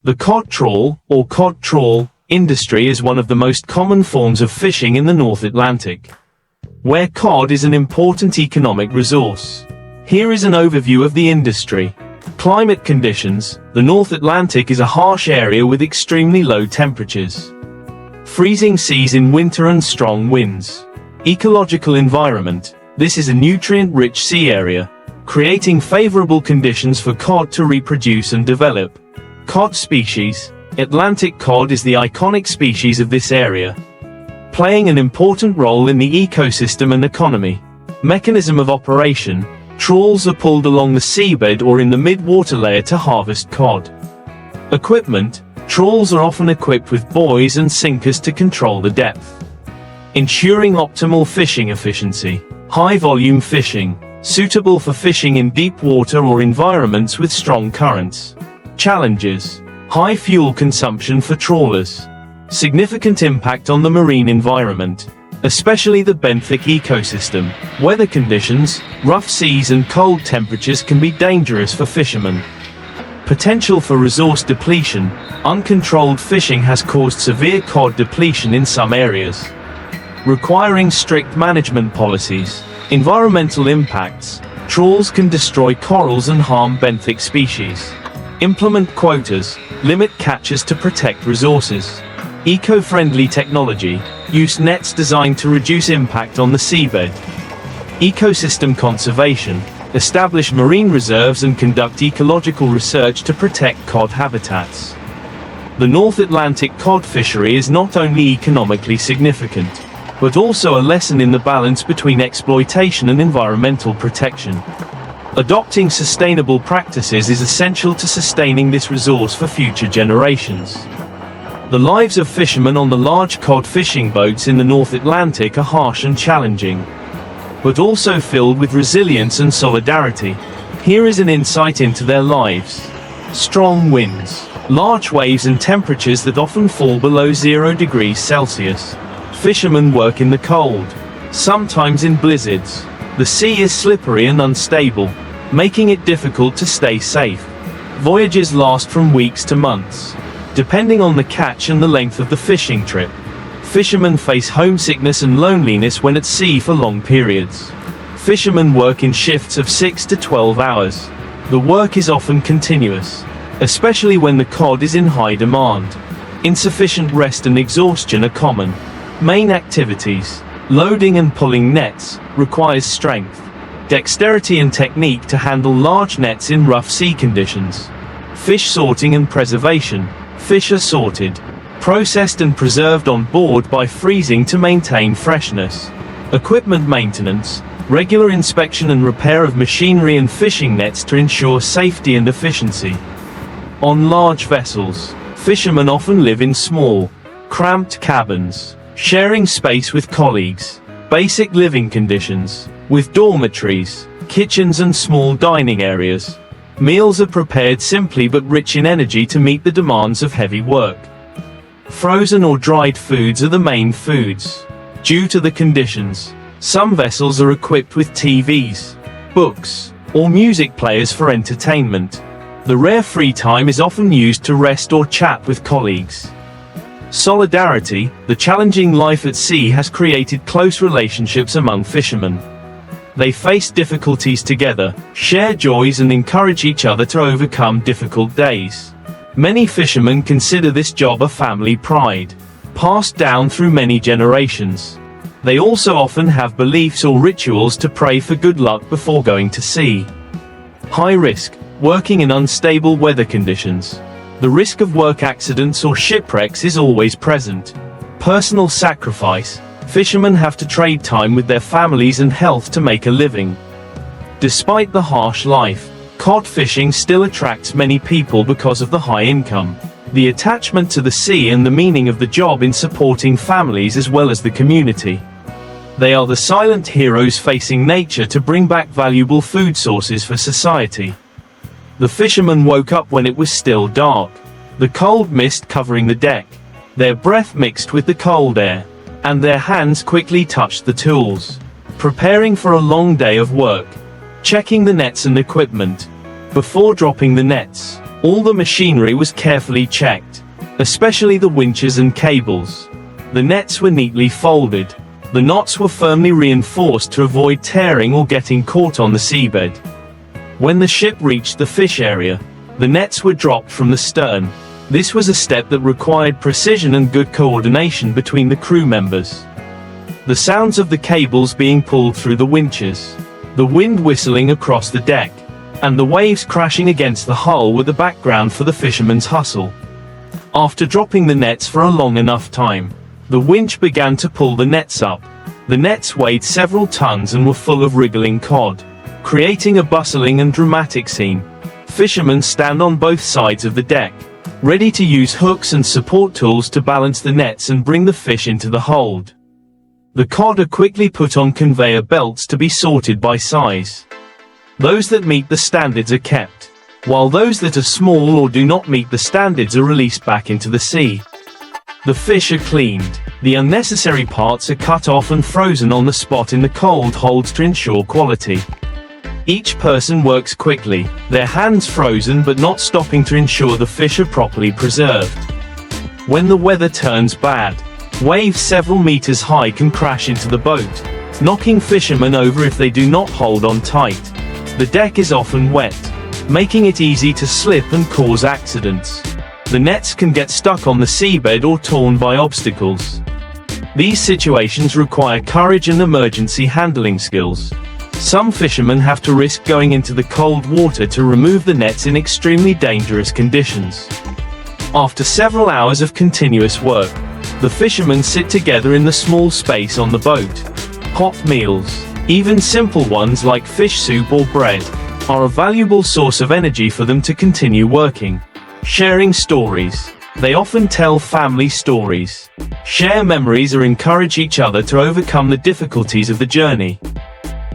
The cod trawl, or cod trawl, industry is one of the most common forms of fishing in the North Atlantic, where cod is an important economic resource. Here is an overview of the industry. Climate conditions. The North Atlantic is a harsh area with extremely low temperatures, freezing seas in winter and strong winds. Ecological environment. This is a nutrient-rich sea area, creating favorable conditions for cod to reproduce and develop. Cod species. Atlantic cod is the iconic species of this area, playing an important role in the ecosystem and economy. Mechanism of operation. Trawls are pulled along the seabed or in the mid-water layer to harvest cod. Equipment. Trawls are often equipped with buoys and sinkers to control the depth, ensuring optimal fishing efficiency. High-volume fishing. Suitable for fishing in deep water or environments with strong currents. Challenges. High fuel consumption for trawlers. Significant impact on the marine environment, especially the benthic ecosystem. Weather conditions. Rough seas and cold temperatures can be dangerous for fishermen. Potential for resource depletion. Uncontrolled fishing has caused severe cod depletion in some areas, requiring strict management policies. Environmental impacts. Trawls can destroy corals and harm benthic species. Implement quotas. Limit catches to protect resources. Eco-friendly technology. Use nets designed to reduce impact on the seabed. Ecosystem conservation. Establish marine reserves and conduct ecological research to protect cod habitats. The North Atlantic cod fishery is not only economically significant, but also a lesson in the balance between exploitation and environmental protection. Adopting sustainable practices is essential to sustaining this resource for future generations. The lives of fishermen on the large cod fishing boats in the North Atlantic are harsh and challenging, but also filled with resilience and solidarity. Here is an insight into their lives. Strong winds, large waves and temperatures that often fall below 0 degrees Celsius. Fishermen work in the cold, sometimes in blizzards. The sea is slippery and unstable, making it difficult to stay safe. Voyages last from weeks to months, depending on the catch and the length of the fishing trip. Fishermen face homesickness and loneliness when at sea for long periods. Fishermen work in shifts of 6 to 12 hours. The work is often continuous, especially when the cod is in high demand. Insufficient rest and exhaustion are common. Main activities. Loading and pulling nets requires strength, dexterity and technique to handle large nets in rough sea conditions. Fish sorting and preservation. Fish are sorted, processed and preserved on board by freezing to maintain freshness. Equipment maintenance. Regular inspection and repair of machinery and fishing nets to ensure safety and efficiency. On large vessels, fishermen often live in small, cramped cabins, sharing space with colleagues. Basic living conditions, with dormitories, kitchens and small dining areas. Meals are prepared simply but rich in energy to meet the demands of heavy work. Frozen or dried foods are the main foods. Due to the conditions, some vessels are equipped with TVs, books, or music players for entertainment. The rare free time is often used to rest or chat with colleagues. Solidarity. The challenging life at sea has created close relationships among fishermen. They face difficulties together, share joys and encourage each other to overcome difficult days. Many fishermen consider this job a family pride, passed down through many generations. They also often have beliefs or rituals to pray for good luck before going to sea. High risk. Working in unstable weather conditions. The risk of work accidents or shipwrecks is always present. Personal sacrifice. Fishermen have to trade time with their families and health to make a living. Despite the harsh life, cod fishing still attracts many people because of the high income, the attachment to the sea and the meaning of the job in supporting families as well as the community. They are the silent heroes facing nature to bring back valuable food sources for society. The fishermen woke up when it was still dark, the cold mist covering the deck. Their breath mixed with the cold air, and their hands quickly touched the tools, preparing for a long day of work. Checking the nets and equipment. Before dropping the nets, All the machinery was carefully checked, especially the winches and cables. The nets were neatly folded. The knots were firmly reinforced to avoid tearing or getting caught on the seabed. When the ship reached the fish area, the nets were dropped from the stern. This was a step that required precision and good coordination between the crew members. The sounds of the cables being pulled through the winches, the wind whistling across the deck, and the waves crashing against the hull were the background for the fisherman's hustle. After dropping the nets for a long enough time, the winch began to pull the nets up. The nets weighed several tons and were full of wriggling cod, creating a bustling and dramatic scene. Fishermen stand on both sides of the deck, ready to use hooks and support tools to balance the nets and bring the fish into the hold. The cod are quickly put on conveyor belts to be sorted by size. Those that meet the standards are kept, while those that are small or do not meet the standards are released back into the sea. The fish are cleaned, the unnecessary parts are cut off and frozen on the spot in the cold holds to ensure quality. Each person works quickly, their hands frozen but not stopping to ensure the fish are properly preserved. When the weather turns bad, waves several meters high can crash into the boat, knocking fishermen over if they do not hold on tight. The deck is often wet, making it easy to slip and cause accidents. The nets can get stuck on the seabed or torn by obstacles. These situations require courage and emergency handling skills. Some fishermen have to risk going into the cold water to remove the nets in extremely dangerous conditions. After several hours of continuous work, the fishermen sit together in the small space on the boat. Hot meals, even simple ones like fish soup or bread, are a valuable source of energy for them to continue working. Sharing stories. They often tell family stories, share memories or encourage each other to overcome the difficulties of the journey.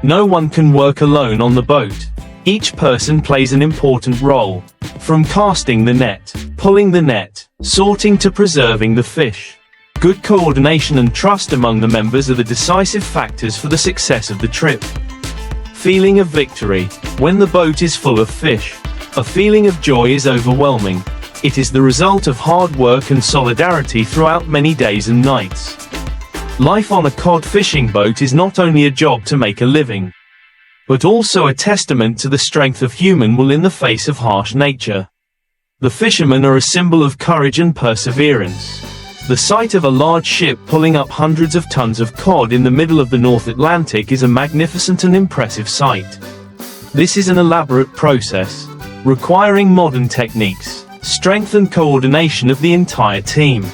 No one can work alone on the boat. Each person plays an important role, from casting the net, pulling the net, sorting to preserving the fish. Good coordination and trust among the members are the decisive factors for the success of the trip. Feeling of victory. When the boat is full of fish, a feeling of joy is overwhelming. It is the result of hard work and solidarity throughout many days and nights. Life on a cod fishing boat is not only a job to make a living, but also a testament to the strength of human will in the face of harsh nature. The fishermen are a symbol of courage and perseverance. The sight of a large ship pulling up hundreds of tons of cod in the middle of the North Atlantic is a magnificent and impressive sight. This is an elaborate process, requiring modern techniques, strength and coordination of the entire team.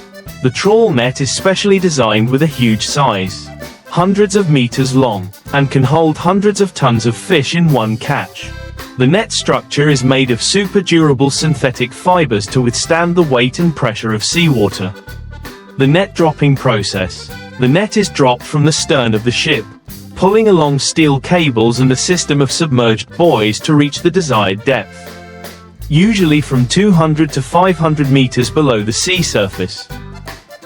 The trawl net is specially designed with a huge size, hundreds of meters long, and can hold hundreds of tons of fish in one catch. The net structure is made of super durable synthetic fibers to withstand the weight and pressure of seawater. The net dropping process. The net is dropped from the stern of the ship, pulling along steel cables and a system of submerged buoys to reach the desired depth, usually from 200 to 500 meters below the sea surface.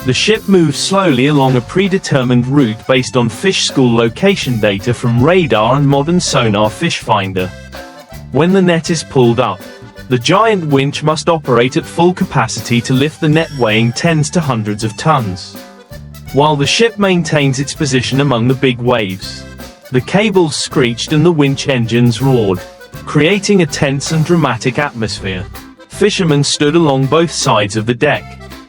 The ship moves slowly along a predetermined route based on fish school location data from radar and modern sonar fish finder. When the net is pulled up, the giant winch must operate at full capacity to lift the net weighing tens to hundreds of tons, while the ship maintains its position among the big waves. The cables screeched and the winch engines roared, creating a tense and dramatic atmosphere. Fishermen stood along both sides of the deck,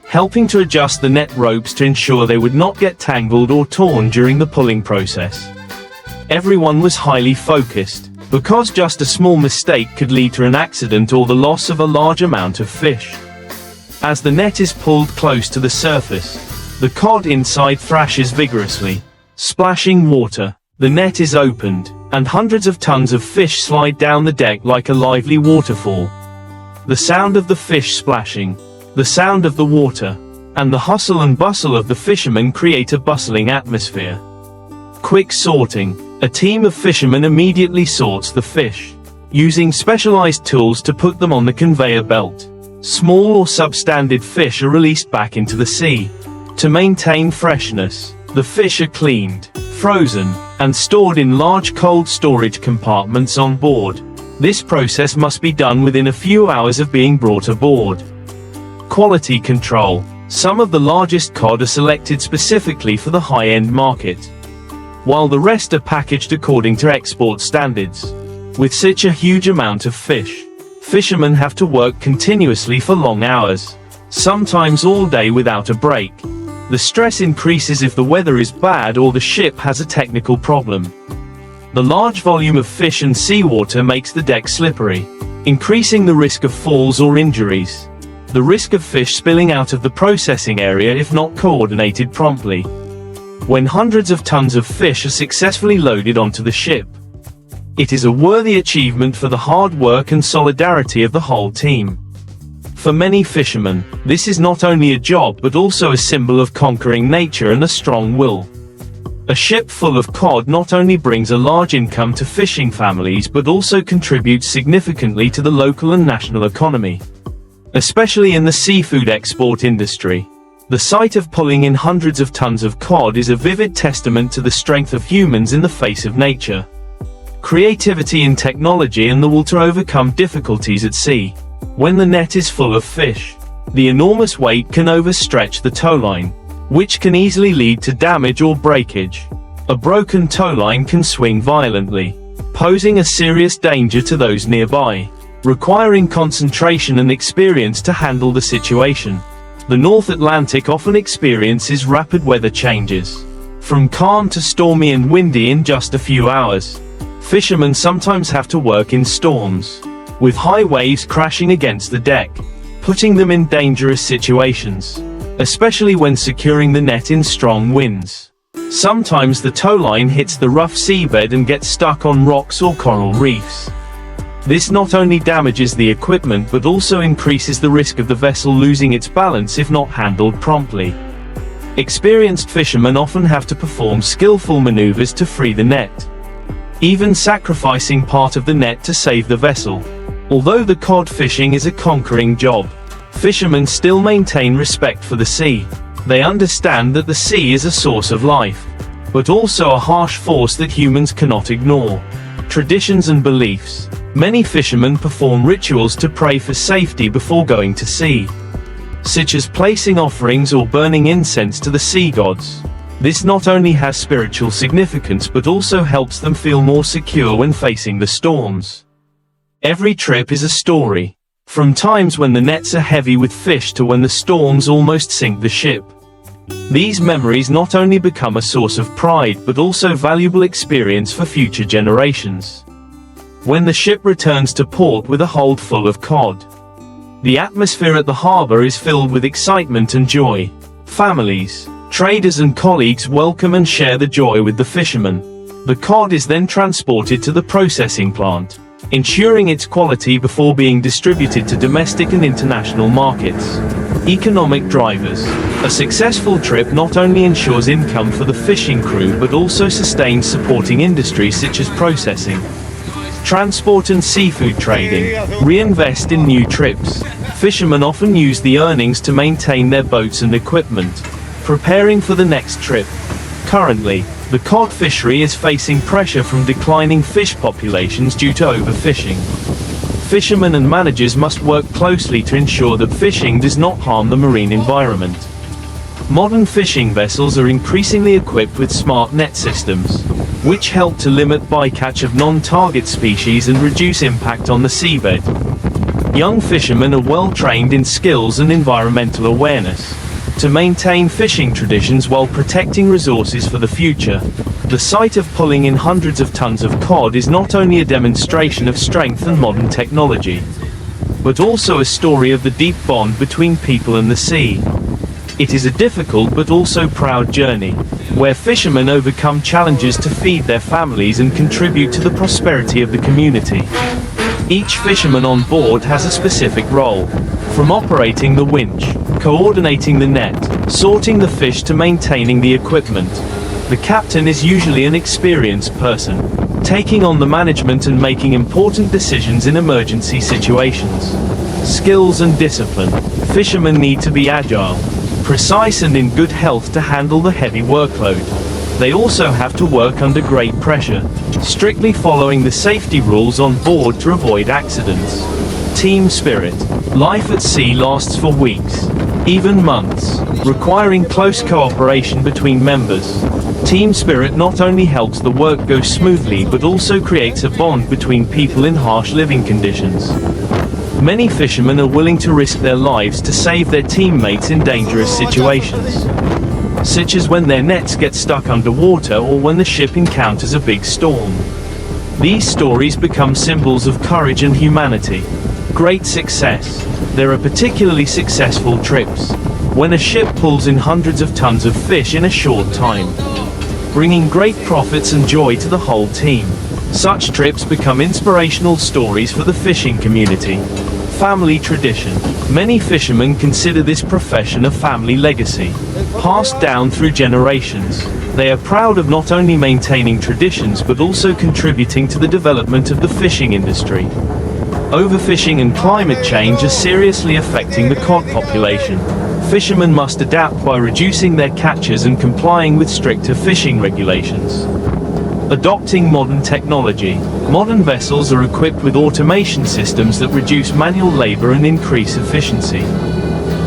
helping to adjust the net ropes to ensure they would not get tangled or torn during the pulling process. Everyone was highly focused, because just a small mistake could lead to an accident or the loss of a large amount of fish. As the net is pulled close to the surface, the cod inside thrashes vigorously, splashing water. The net is opened, and hundreds of tons of fish slide down the deck like a lively waterfall. The sound of the fish splashing, the sound of the water, and the hustle and bustle of the fishermen create a bustling atmosphere. Quick sorting. A team of fishermen immediately sorts the fish, using specialized tools to put them on the conveyor belt. Small or substandard fish are released back into the sea. To maintain freshness, the fish are cleaned, frozen, and stored in large cold storage compartments on board. This process must be done within a few hours of being brought aboard. Quality control. Some of the largest cod are selected specifically for the high-end market, while the rest are packaged according to export standards. With such a huge amount of fish, fishermen have to work continuously for long hours, sometimes all day without a break. The stress increases if the weather is bad or the ship has a technical problem. The large volume of fish and seawater makes the deck slippery, increasing the risk of falls or injuries. The risk of fish spilling out of the processing area if not coordinated promptly. When hundreds of tons of fish are successfully loaded onto the ship, it is a worthy achievement for the hard work and solidarity of the whole team. For many fishermen, this is not only a job but also a symbol of conquering nature and a strong will. A ship full of cod not only brings a large income to fishing families but also contributes significantly to the local and national economy, especially in the seafood export industry. The sight of pulling in hundreds of tons of cod is a vivid testament to the strength of humans in the face of nature, creativity and technology, and the will to overcome difficulties at sea. When the net is full of fish, the enormous weight can overstretch the towline, which can easily lead to damage or breakage. A broken towline can swing violently, posing a serious danger to those nearby, requiring concentration and experience to handle the situation. The North Atlantic often experiences rapid weather changes, from calm to stormy and windy in just a few hours. Fishermen sometimes have to work in storms, with high waves crashing against the deck, putting them in dangerous situations, especially when securing the net in strong winds. Sometimes the towline hits the rough seabed and gets stuck on rocks or coral reefs. This not only damages the equipment but also increases the risk of the vessel losing its balance if not handled promptly. Experienced fishermen often have to perform skillful maneuvers to free the net, even sacrificing part of the net to save the vessel. Although the cod fishing is a conquering job, fishermen still maintain respect for the sea. They understand that the sea is a source of life, but also a harsh force that humans cannot ignore. Traditions and beliefs. Many fishermen perform rituals to pray for safety before going to sea, such as placing offerings or burning incense to the sea gods. This not only has spiritual significance but also helps them feel more secure when facing the storms. Every trip is a story, from times when the nets are heavy with fish to when the storms almost sink the ship. These memories not only become a source of pride but also valuable experience for future generations. When the ship returns to port with a hold full of cod, the atmosphere at the harbor is filled with excitement and joy. Families, traders and colleagues welcome and share the joy with the fishermen. The cod is then transported to the processing plant, ensuring its quality before being distributed to domestic and international markets. Economic drivers. A successful trip not only ensures income for the fishing crew but also sustains supporting industries such as processing, transport and seafood trading. Reinvest in new trips. Fishermen often use the earnings to maintain their boats and equipment, preparing for the next trip. Currently, the cod fishery is facing pressure from declining fish populations due to overfishing. Fishermen and managers must work closely to ensure that fishing does not harm the marine environment. Modern fishing vessels are increasingly equipped with smart net systems, which help to limit bycatch of non-target species and reduce impact on the seabed. Young fishermen are well trained in skills and environmental awareness to maintain fishing traditions while protecting resources for the future. The sight of pulling in hundreds of tons of cod is not only a demonstration of strength and modern technology, but also a story of the deep bond between people and the sea. It is a difficult but also proud journey, where fishermen overcome challenges to feed their families and contribute to the prosperity of the community. Each fisherman on board has a specific role, from operating the winch, coordinating the net, sorting the fish to maintaining the equipment. The captain is usually an experienced person, taking on the management and making important decisions in emergency situations. Skills and discipline. Fishermen need to be agile, precise and in good health to handle the heavy workload. They also have to work under great pressure, strictly following the safety rules on board to avoid accidents. Team spirit. Life at sea lasts for weeks, even months, requiring close cooperation between members. Team spirit not only helps the work go smoothly but also creates a bond between people in harsh living conditions. Many fishermen are willing to risk their lives to save their teammates in dangerous situations, such as when their nets get stuck underwater or when the ship encounters a big storm. These stories become symbols of courage and humanity. Great success. There are particularly successful trips, when a ship pulls in hundreds of tons of fish in a short time, bringing great profits and joy to the whole team. Such trips become inspirational stories for the fishing community. Family tradition. Many fishermen consider this profession a family legacy, passed down through generations. They are proud of not only maintaining traditions but also contributing to the development of the fishing industry. Overfishing and climate change are seriously affecting the cod population. Fishermen must adapt by reducing their catches and complying with stricter fishing regulations. Adopting modern technology. Modern vessels are equipped with automation systems that reduce manual labor and increase efficiency.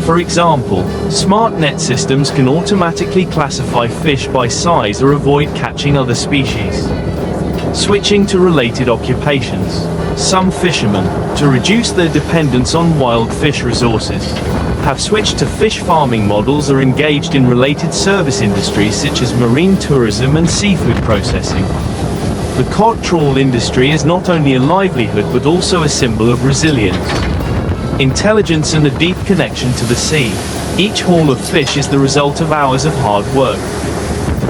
For example, smart net systems can automatically classify fish by size or avoid catching other species. Switching to related occupations. Some fishermen, to reduce their dependence on wild fish resources, have switched to fish farming models or engaged in related service industries such as marine tourism and seafood processing. The cod trawl industry is not only a livelihood but also a symbol of resilience, intelligence and a deep connection to the sea. Each haul of fish is the result of hours of hard work,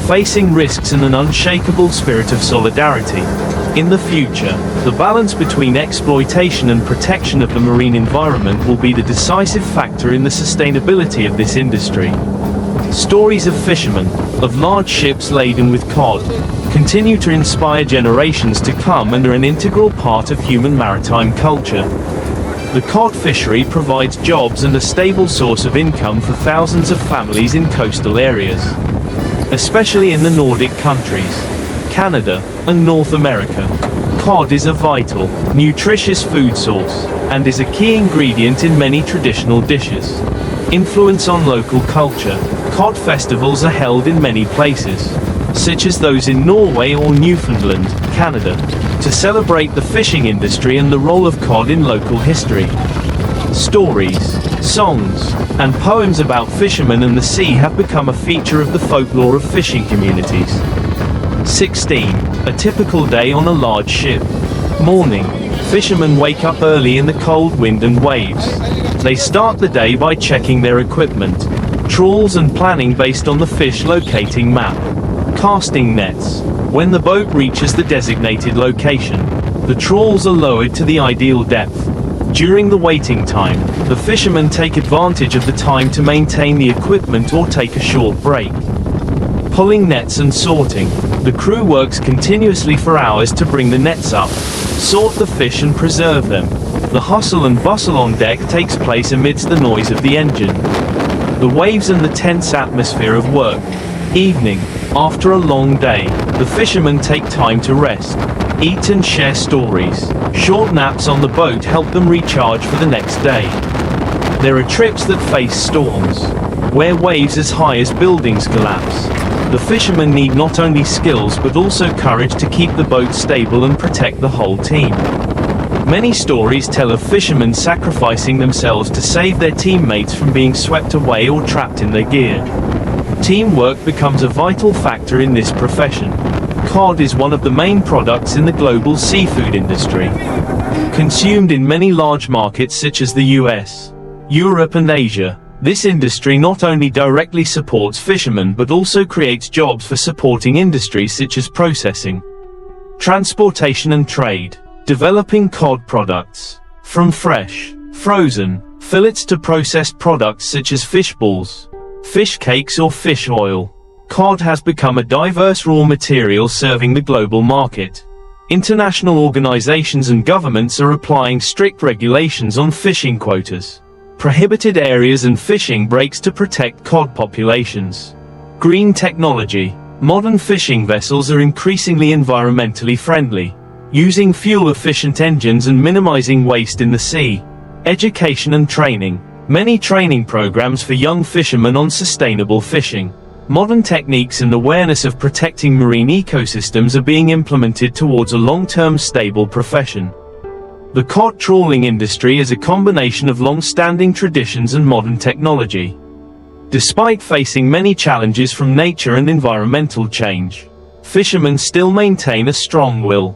facing risks and an unshakable spirit of solidarity. In the future, the balance between exploitation and protection of the marine environment will be the decisive factor in the sustainability of this industry. Stories of fishermen, of large ships laden with cod, continue to inspire generations to come and are an integral part of human maritime culture. The cod fishery provides jobs and a stable source of income for thousands of families in coastal areas, especially in the Nordic countries, Canada, and North America. Cod is a vital, nutritious food source, and is a key ingredient in many traditional dishes. Influence on local culture. Cod festivals are held in many places, such as those in Norway or Newfoundland, Canada, to celebrate the fishing industry and the role of cod in local history. Stories, songs, and poems about fishermen and the sea have become a feature of the folklore of fishing communities. 16. A typical day on a large ship. Morning. Fishermen wake up early in the cold wind and waves. They start the day by checking their equipment, trawls and planning based on the fish locating map. Casting nets. When the boat reaches the designated location, the trawls are lowered to the ideal depth. During the waiting time, the fishermen take advantage of the time to maintain the equipment or take a short break. Pulling nets and sorting. The crew works continuously for hours to bring the nets up, sort the fish and preserve them. The hustle and bustle on deck takes place amidst the noise of the engine, the waves and the tense atmosphere of work. Evening. After a long day, the fishermen take time to rest, eat and share stories. Short naps on the boat help them recharge for the next day. There are trips that face storms, where waves as high as buildings collapse. The fishermen need not only skills but also courage to keep the boat stable and protect the whole team. Many stories tell of fishermen sacrificing themselves to save their teammates from being swept away or trapped in their gear. Teamwork becomes a vital factor in this profession. Cod is one of the main products in the global seafood industry, consumed in many large markets such as the US, Europe and Asia. This industry not only directly supports fishermen but also creates jobs for supporting industries such as processing, transportation and trade. Developing cod products. From fresh, frozen, fillets to processed products such as fish balls, fish cakes or fish oil, cod has become a diverse raw material serving the global market. International organizations and governments are applying strict regulations on fishing quotas, prohibited areas and fishing breaks to protect cod populations. Green technology. Modern fishing vessels are increasingly environmentally friendly, using fuel-efficient engines and minimizing waste in the sea. Education and training. Many training programs for young fishermen on sustainable fishing. Modern techniques and awareness of protecting marine ecosystems are being implemented towards a long-term stable profession. The cod trawling industry is a combination of long-standing traditions and modern technology. Despite facing many challenges from nature and environmental change, fishermen still maintain a strong will.